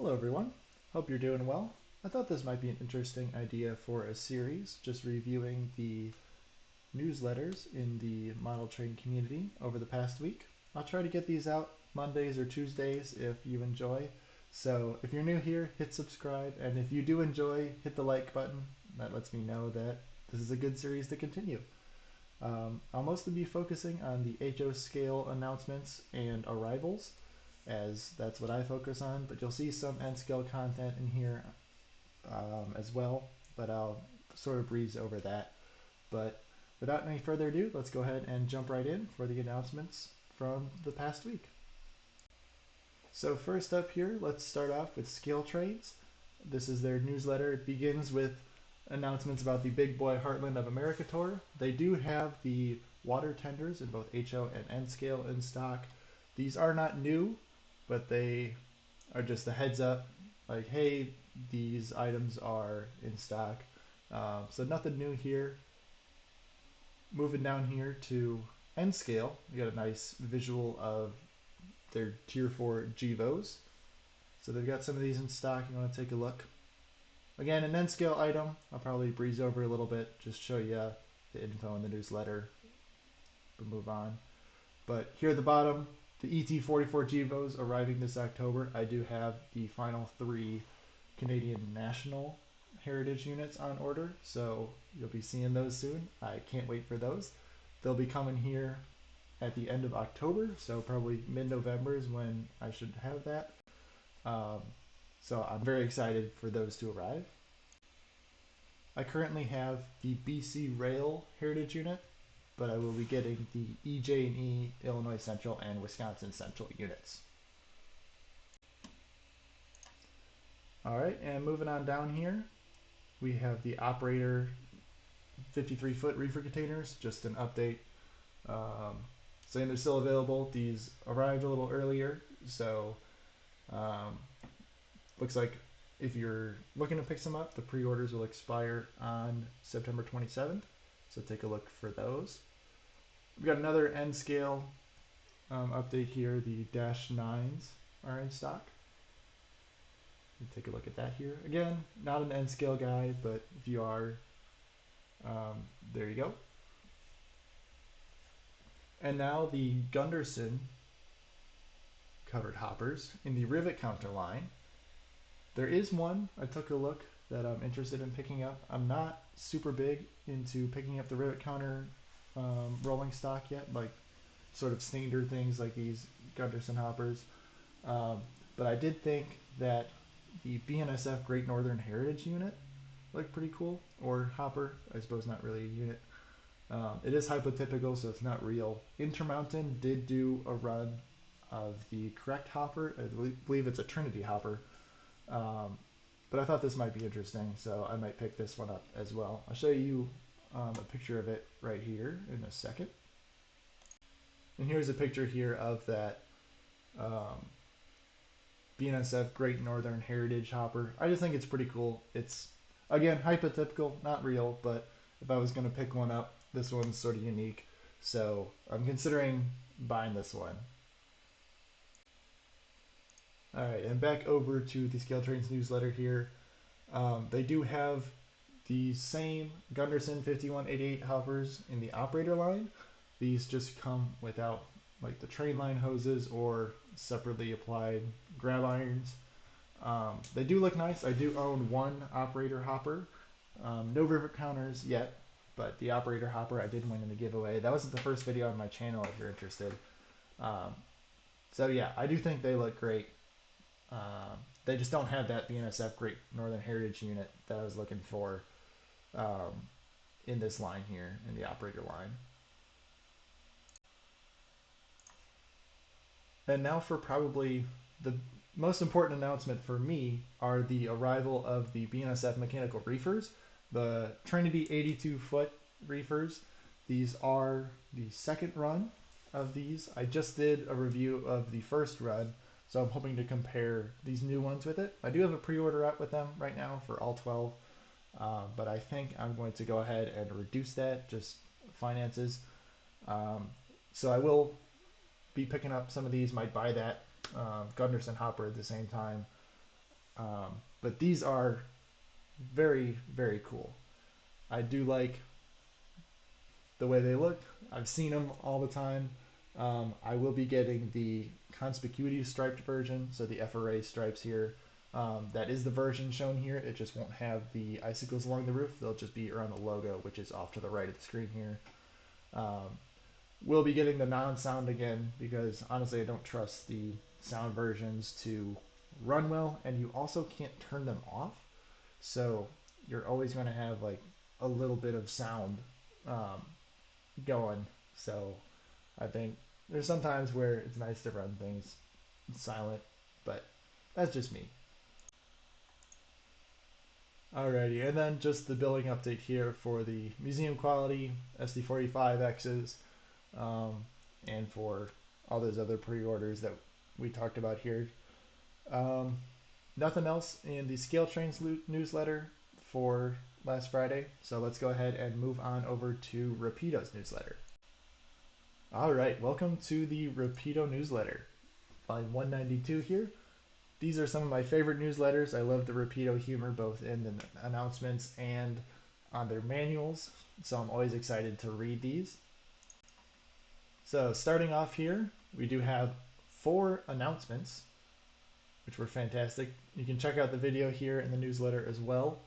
Hello everyone, hope you're doing well. I thought this might be an interesting idea for a series, just reviewing the newsletters in the model train community over the past week. I'll try to get these out Mondays or Tuesdays if you enjoy. So if you're new here, hit subscribe, and if you do enjoy, hit the like button. That lets me know that this is a good series to continue. I'll mostly be focusing on the HO scale announcements and arrivals, as that's what I focus on, but you'll see some N-scale content in here as well, but I'll sort of breeze over that. But without any further ado, let's go ahead and jump right in for the announcements from the past week. So first up here, let's start off with ScaleTrains. This is their newsletter. It begins with announcements about the Big Boy Heartland of America tour. They do have the water tenders in both HO and N-scale in stock. These are not new, but they are just a heads up, like, hey, these items are in stock. So nothing new here. Moving down here to N-scale, you got a nice visual of their Tier 4 GVOs. So they've got some of these in stock. You want to take a look. Again, an N-scale item, I'll probably breeze over a little bit, just show you the info in the newsletter. We'll move on. But here at the bottom, the ET44 GVOs arriving this October. I do have the final 3 Canadian National Heritage units on order, so you'll be seeing those soon. I can't wait for those. They'll be coming here at the end of October, so probably mid-November is when I should have that. So I'm very excited for those to arrive. I currently have the BC Rail Heritage unit, but I will be getting the EJ&E Illinois Central and Wisconsin Central units. Alright, and moving on down here, we have the Operator 53-foot reefer containers, just an update. Saying they're still available. These arrived a little earlier, so looks like if you're looking to pick some up, the pre-orders will expire on September 27th, so take a look for those. We've got another N-scale update here. The Dash 9s are in stock. Take a look at that here. Again, not an N-scale guy, but if you are, there you go. And now the Gunderson covered hoppers in the Rivet counter line. There is one I took a look that I'm interested in picking up. I'm not super big into picking up the Rivet counter rolling stock yet, like sort of standard things like these Gunderson hoppers. But I did think that the BNSF Great Northern Heritage unit looked pretty cool, or hopper, I suppose not really a unit. It is hypotypical, so it's not real. Intermountain did do a run of the correct hopper. I believe it's a Trinity hopper. But I thought this might be interesting, so I might pick this one up as well. I'll show you a picture of it right here in a second. And here's a picture here of that BNSF Great Northern Heritage hopper. I just think it's pretty cool. It's, again, hypotypical, not real, but if I was going to pick one up, this one's sort of unique. So I'm considering buying this one. Alright, and back over to the ScaleTrains newsletter here. They do have the same Gunderson 5188 hoppers in the operator line. These just come without like the train line hoses or separately applied grab irons. They do look nice. I do own one operator hopper. No rivet counters yet, but the operator hopper I did win in the giveaway. That wasn't the first video on my channel if you're interested. So yeah, I do think they look great. They just don't have that BNSF Great Northern Heritage unit that I was looking for in this line here, in the operator line. And now for probably the most important announcement for me are the arrival of the BNSF mechanical reefers, the Trinity 82-foot reefers. These are the second run of these. I just did a review of the first run, so I'm hoping to compare these new ones with it. I do have a pre-order up with them right now for all 12, but I think I'm going to go ahead and reduce that, just finances. So I will be picking up some of these, might buy that Gunderson hopper at the same time. But these are very, very cool. I do like the way they look. I've seen them all the time. I will be getting the conspicuity striped version, so the FRA stripes here. That is the version shown here. It just won't have the icicles along the roof. They'll just be around the logo, which is off to the right of the screen here. We'll be getting the non-sound again because honestly I don't trust the sound versions to run well, and you also can't turn them off. So you're always going to have like a little bit of sound um, going. So I think there's some times where it's nice to run things silent, but that's just me. Alrighty, and then just the billing update here for the museum quality SD45Xs, um, and for all those other pre-orders that we talked about here. Um, Nothing else in the ScaleTrains newsletter for last Friday, so let's go ahead and move on over to Rapido's newsletter. All right, welcome to the Rapido newsletter, line 192 here. These are some of my favorite newsletters. I love the Rapido humor both in the announcements and on their manuals, so I'm always excited to read these. So starting off here, we do have 4 announcements, which were fantastic. You can check out the video here in the newsletter as well,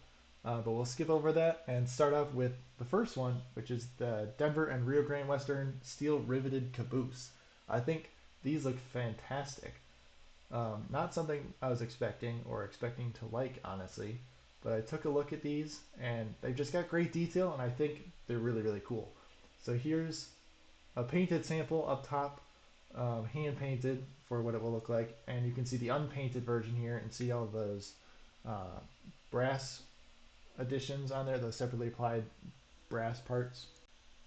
but we'll skip over that and start off with the first one, which is the Denver and Rio Grande Western steel riveted caboose. I think these look fantastic. Not something I was expecting to like, honestly, but I took a look at these and they've just got great detail, and I think they're really, really cool. So here's a painted sample up top, hand painted for what it will look like, and you can see the unpainted version here and see all those uh, brass additions on there, those separately applied brass parts.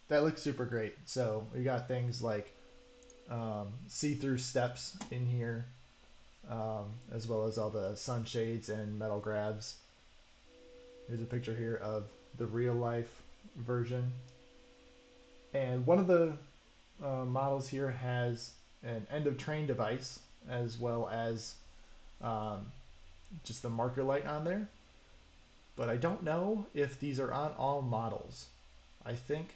That looks super great. So we got things like see-through steps in here, as well as all the sunshades and metal grabs. Here's a picture here of the real life version. And one of the models here has an end of train device as well as um, just the marker light on there. But I don't know if these are on all models. I think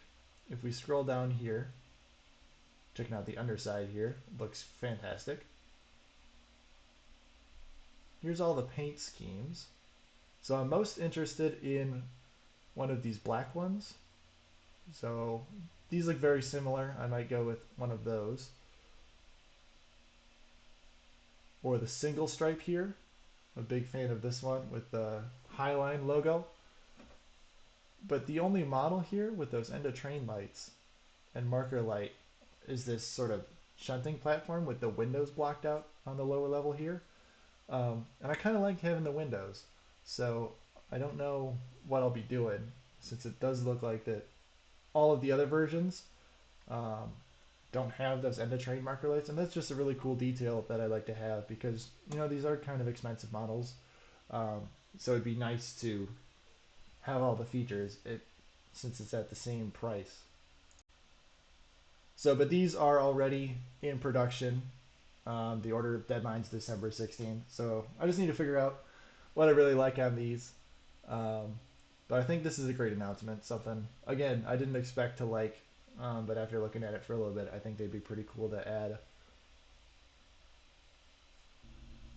if we scroll down here, checking out the underside here, looks fantastic. Here's all the paint schemes. So I'm most interested in one of these black ones. So these look very similar. I might go with one of those. Or the single stripe here. I'm a big fan of this one with the Highline logo. But the only model here with those end of train lights and marker light is this sort of shunting platform with the windows blocked out on the lower level here. And I kind of like having the windows. So I don't know what I'll be doing, since it does look like that all of the other versions um, don't have those end of train marker lights, and that's just a really cool detail that I like to have because these are kind of expensive models, so it'd be nice to have all the features since it's at the same price. So, but these are already in production. The order deadline's December 16th, so I just need to figure out what I really like on these. Um, but I think this is a great announcement. Something, again, I didn't expect to like, but after looking at it for a little bit, I think they'd be pretty cool to add.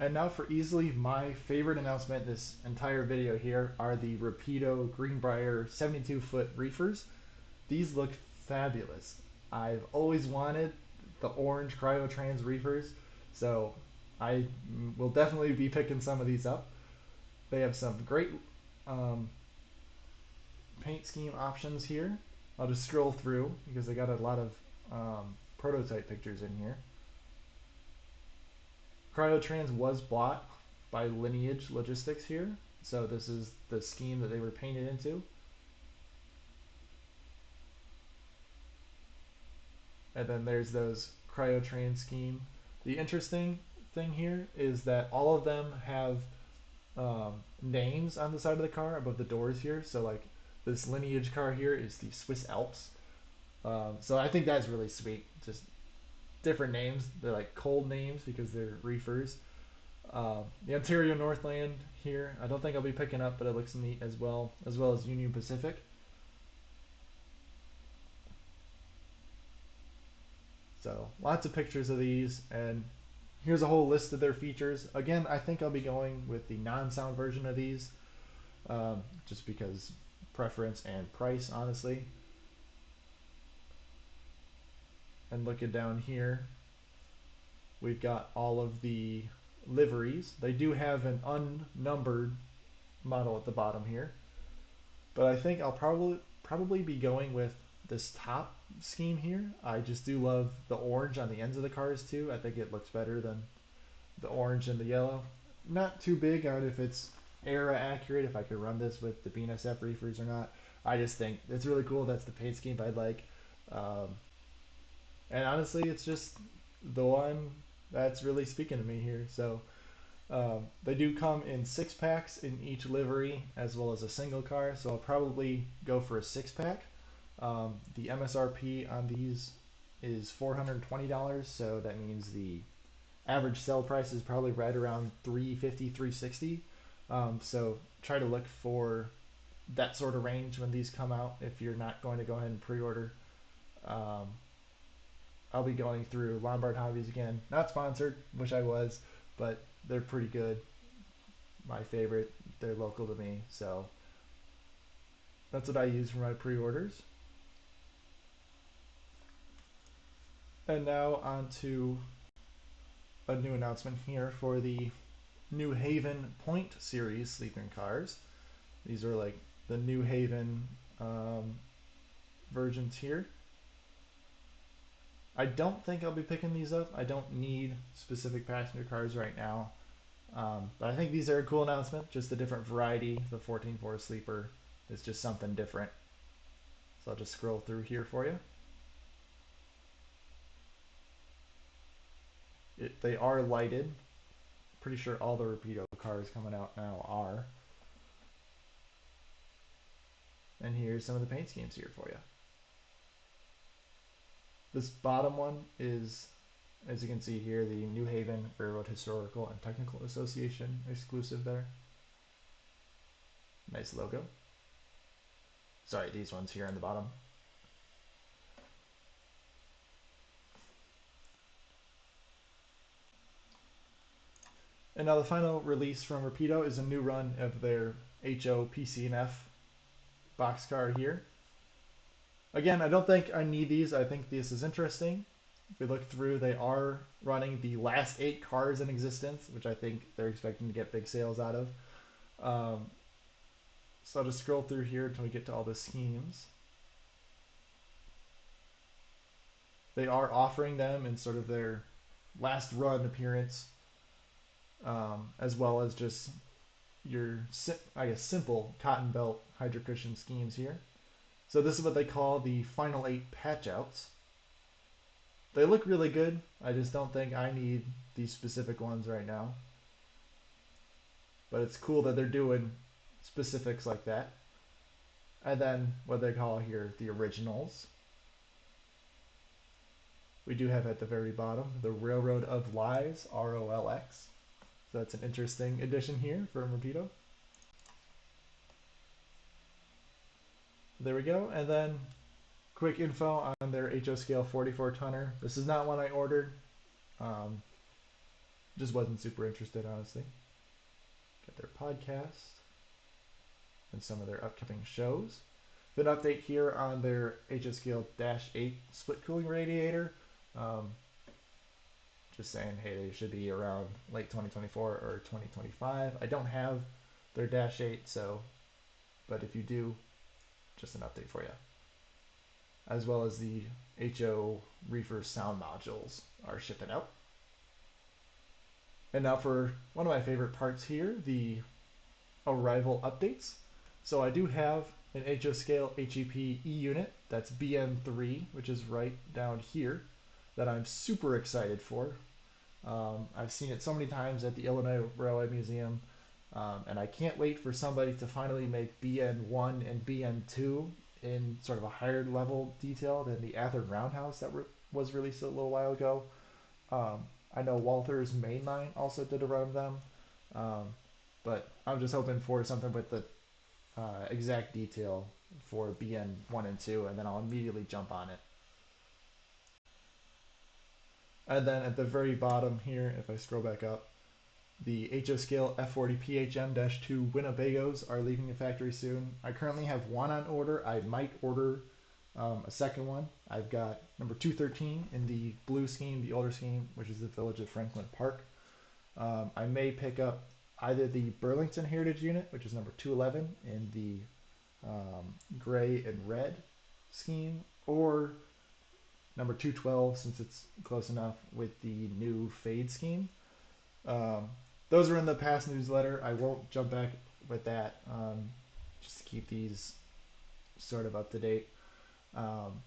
And now for easily my favorite announcement this entire video here are the Rapido Greenbrier 72-foot reefers. These look fabulous. I've always wanted the orange CryoTrans reefers, so I will definitely be picking some of these up. They have some great paint scheme options here. I'll just scroll through because they got a lot of prototype pictures in here. CryoTrans was bought by Lineage Logistics here, so this is the scheme that they were painted into. And then there's those CryoTrans scheme. The interesting thing here is that all of them have names on the side of the car above the doors here. So like this Lineage car here is the Swiss Alps. So I think that's really sweet. Just different names. They're like cold names because they're reefers. The Ontario Northland here, I don't think I'll be picking up, but it looks neat as well as Union Pacific. So lots of pictures of these, and here's a whole list of their features. Again, I think I'll be going with the non-sound version of these, just because preference and price, honestly. And looking down here, we've got all of the liveries. They do have an unnumbered model at the bottom here, but I think I'll probably be going with this top scheme here. I just do love the orange on the ends of the cars too. I think it looks better than the orange and the yellow. Not too big on if it's era accurate, if I could run this with the BNSF Reefers or not. I just think it's really cool. That's the paint scheme I'd like. Um, and honestly, it's just the one that's really speaking to me here. So they do come in 6 packs in each livery as well as a single car. So I'll probably go for a 6 pack. The MSRP on these is $420. So that means the average sell price is probably right around 350, 360. So try to look for that sort of range when these come out if you're not going to go ahead and pre-order. Um, I'll be going through Lombard Hobbies again. Not sponsored, wish I was, but they're pretty good. My favorite. They're local to me, so that's what I use for my pre-orders. And now on to a new announcement here for the New Haven Point series sleeping cars. These are like the New Haven versions here. I don't think I'll be picking these up. I don't need specific passenger cars right now. But I think these are a cool announcement. Just a different variety. The 14.4 sleeper is just something different. So I'll just scroll through here for you. They are lighted. Pretty sure all the Rapido cars coming out now are. And here's some of the paint schemes here for you. This bottom one is, as you can see here, the New Haven Railroad Historical and Technical Association exclusive there. Nice logo. Sorry, these ones here on the bottom. And now the final release from Rapido is a new run of their HO PCNF boxcar here. Again, I don't think I need these. I think this is interesting. If we look through, they are running the last 8 cars in existence, which I think they're expecting to get big sales out of. So I'll just scroll through here until we get to all the schemes. They are offering them in sort of their last run appearance, as well as just your, I guess, simple cotton belt hydro cushion schemes here. So this is what they call the final 8 patch outs. They look really good. I just don't think I need these specific ones right now. But it's cool that they're doing specifics like that. And then what they call here the originals. We do have at the very bottom the Railroad of Lies, ROLX. So that's an interesting addition here for Rapido. There we go. And then quick info on their HO Scale 44 tonner. This is not one I ordered. Just wasn't super interested, honestly. Get their podcast and some of their upcoming shows. An update here on their HO Scale -8 split cooling radiator. Just saying, hey, they should be around late 2024 or 2025. I don't have their -8, so, but if you do, just an update for you. As well as the HO Reefer sound modules are shipping out. And now for one of my favorite parts here, the arrival updates. So I do have an HO Scale HEP E-unit, that's BN3, which is right down here, that I'm super excited for. I've seen it so many times at the Illinois Railway Museum, and I can't wait for somebody to finally make BN1 and BN2 in sort of a higher level detail than the Athearn Roundhouse that was released a little while ago. I know Walthers mainline also did a run of them, um, but I'm just hoping for something with the exact detail for BN1 and 2, and then I'll immediately jump on it. And then at the very bottom here, if I scroll back up, the hoscale F40 PHM-2 Winnebagos are leaving the factory soon. I currently have one on order. I might order a second one. I've got number 213 in the blue scheme, the older scheme, which is the Village of Franklin Park. I may pick up either the Burlington Heritage Unit, which is number 211 in the gray and red scheme, or number 212 since it's close enough with the new fade scheme. Um, those are in the past newsletter. I won't jump back with that, just to keep these sort of up to date. Um,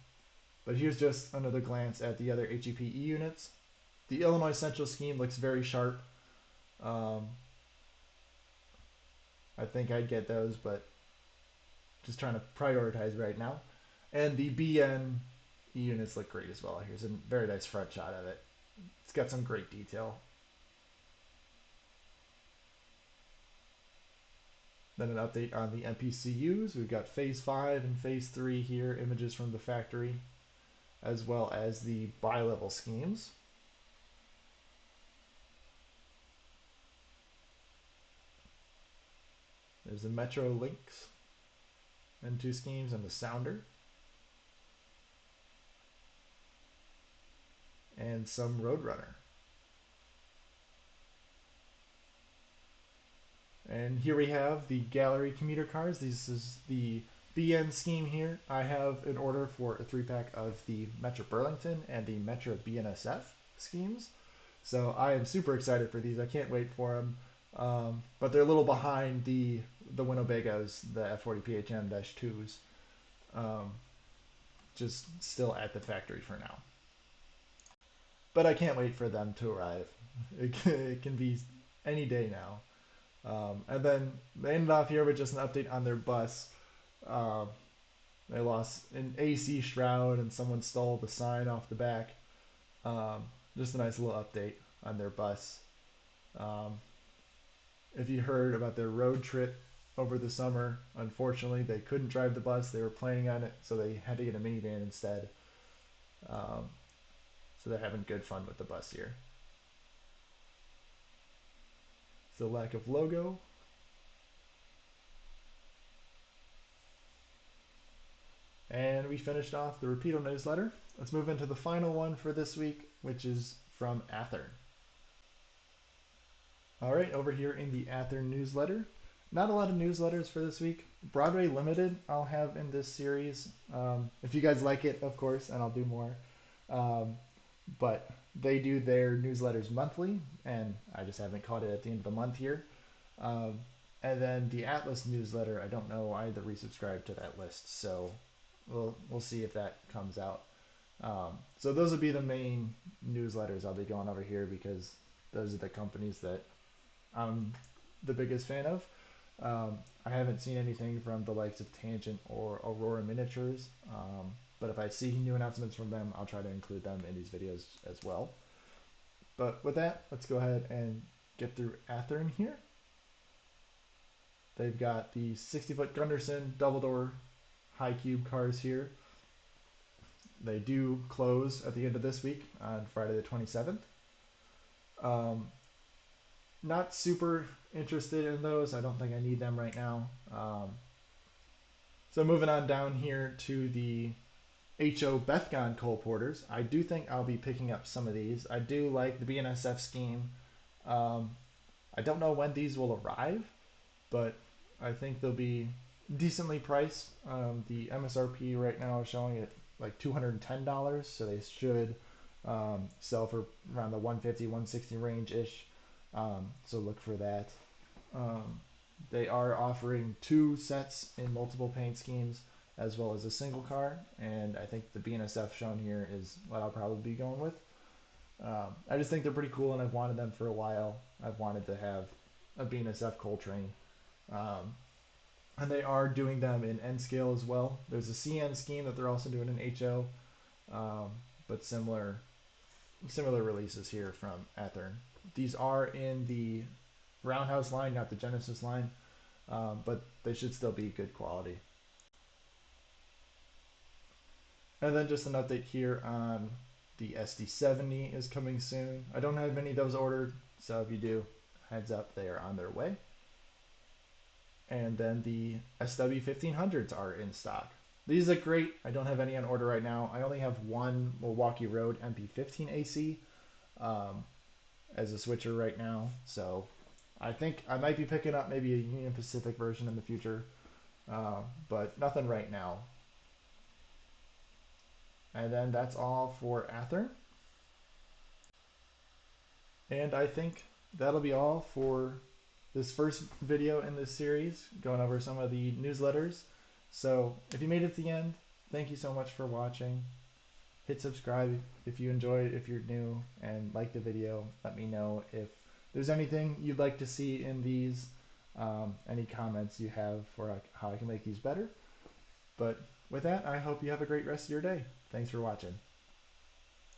but here's just another glance at the other HEPE units. The Illinois Central scheme looks very sharp. I think I'd get those, but just trying to prioritize right now. And the BN units look great as well. Here's a very nice front shot of it. It's got some great detail. Then an update on the NPCUs. We've got Phase 5 and Phase 3 here, images from the factory, as well as the bi-level schemes. There's the Metro Lynx and 2 schemes, and the Sounder. And some Roadrunner. And here we have the gallery commuter cars. This is the BN scheme here. I have an order for a 3-pack of the Metro Burlington and the Metro BNSF schemes. So I am super excited for these. I can't wait for them. But they're a little behind the Winnebagos, the F40 PHM-2s. Just still at the factory for now. But I can't wait for them to arrive. It can be any day now. And then they ended off here with just an update on their bus. They lost an AC shroud and someone stole the sign off the back. Just a nice little update on their bus. If you heard about their road trip over the summer, unfortunately they couldn't drive the bus. They were planning on it, so they had to get a minivan instead. So they're having good fun with the bus here. It's the lack of logo. And we finished off the Rapido newsletter. Let's move into the final one for this week, which is from Athearn. All right, over here in the Athearn newsletter. Not a lot of newsletters for this week. Broadway Limited I'll have in this series. If you guys like it, of course, and I'll do more. But they do their newsletters monthly, and I just haven't caught it at the end of the month here. And then the Atlas newsletter, I don't know. I had to resubscribe to that list, so we'll see if that comes out. So those would be the main newsletters I'll be going over here because those are the companies that I'm the biggest fan of. I haven't seen anything from the likes of Tangent or Aurora Miniatures, but if I see new announcements from them, I'll try to include them in these videos as well. But with that, let's go ahead and get through Athearn here. They've got the 60-foot Gunderson double door high cube cars here. They do close at the end of this week on Friday the 27th. Not super interested in those. I don't think I need them right now. So moving on down here to the HO Bethgon coal porters. I do think I'll be picking up some of these. I do like the BNSF scheme. I don't know when these will arrive, but I think they'll be decently priced. The MSRP right now is showing it like $210, so they should sell for around the 150, 160 range ish. So look for that. They are offering 2 sets in multiple paint schemes as well as a single car, and I think the BNSF shown here is what I'll probably be going with. I just think they're pretty cool, and I've wanted them for a while. I've wanted to have a BNSF coal train. And they are doing them in N scale as well. There's a CN scheme that they're also doing in HO, but similar similar releases here from Athearn. These are in the Roundhouse line, not the Genesis line, but they should still be good quality. And then just an update here on the SD70 is coming soon. I don't have many of those ordered, so if you do, heads up, they are on their way. And then the SW1500s are in stock. These look great. I don't have any on order right now. I only have one Milwaukee Road MP15 AC as a switcher right now. So I think I might be picking up maybe a Union Pacific version in the future, but nothing right now. And then that's all for Athearn. And I think that'll be all for this first video in this series, going over some of the newsletters. So if you made it to the end, thank you so much for watching. Hit subscribe if you enjoyed, if you're new, and like the video. Let me know if there's anything you'd like to see in these, any comments you have for how I can make these better. But with that, I hope you have a great rest of your day. Thanks for watching.